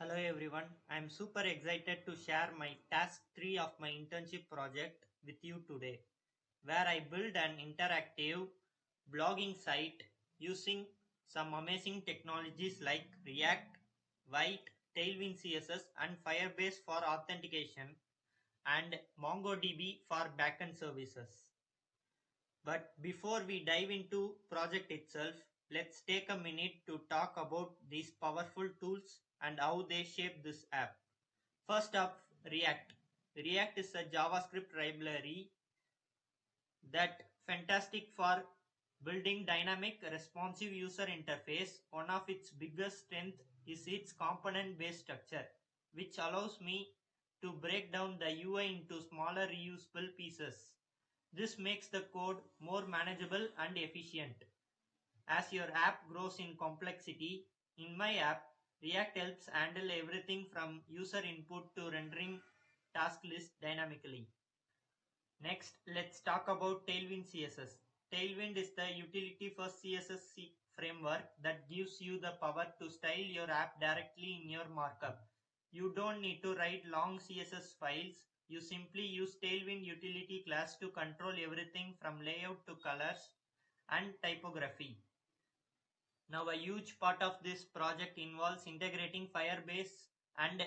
Hello everyone, I am super excited to share my task 3 of my internship project with you today, where I build an interactive blogging site using some amazing technologies like React, Vite, Tailwind CSS and Firebase for authentication and MongoDB for backend services. But before we dive into project itself, let's take a minute to talk about these powerful tools and how they shape this app. First up, React. React is a JavaScript library that fantastic for building dynamic responsive user interface. One of its biggest strengths is its component based structure, which allows me to break down the UI into smaller reusable pieces. This makes the code more manageable and efficient. As your app grows in complexity, in my app, React helps handle everything from user input to rendering task list dynamically. Next, let's talk about Tailwind CSS. Tailwind is the utility for CSS framework that gives you the power to style your app directly in your markup. You don't need to write long CSS files. You simply use Tailwind utility class to control everything from layout to colors and typography. Now, a huge part of this project involves integrating Firebase and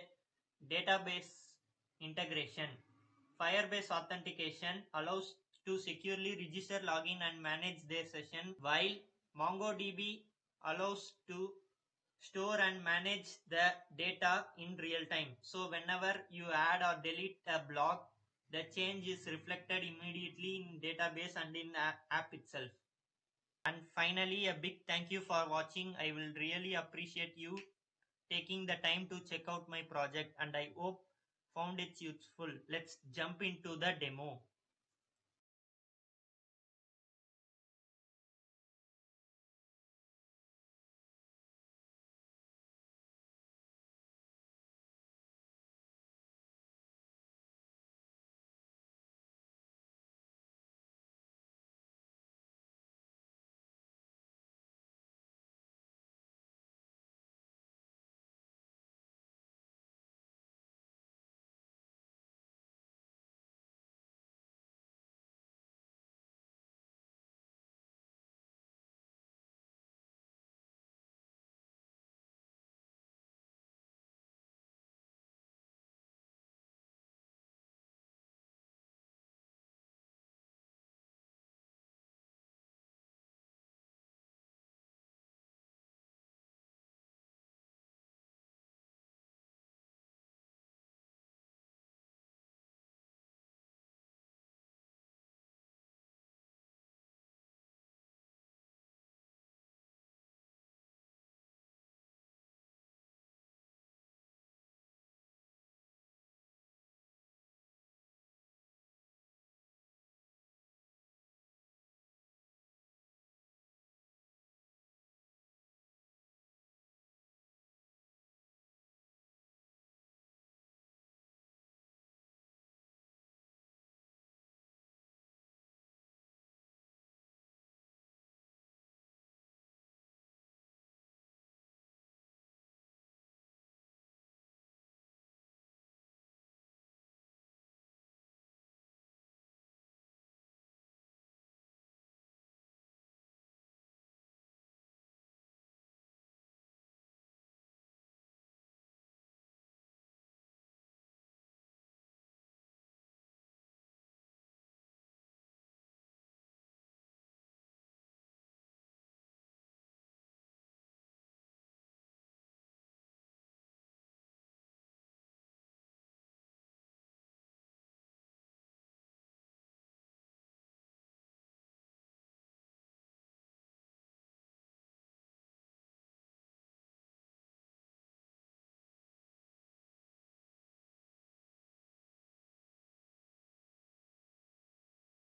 database integration. Firebase Authentication allows to securely register, login and manage their session, while MongoDB allows to store and manage the data in real time. So whenever you add or delete a block, the change is reflected immediately in database and in app itself. And finally, a big thank you for watching. I will really appreciate you taking the time to check out my project and I hope found it useful. Let's jump into the demo.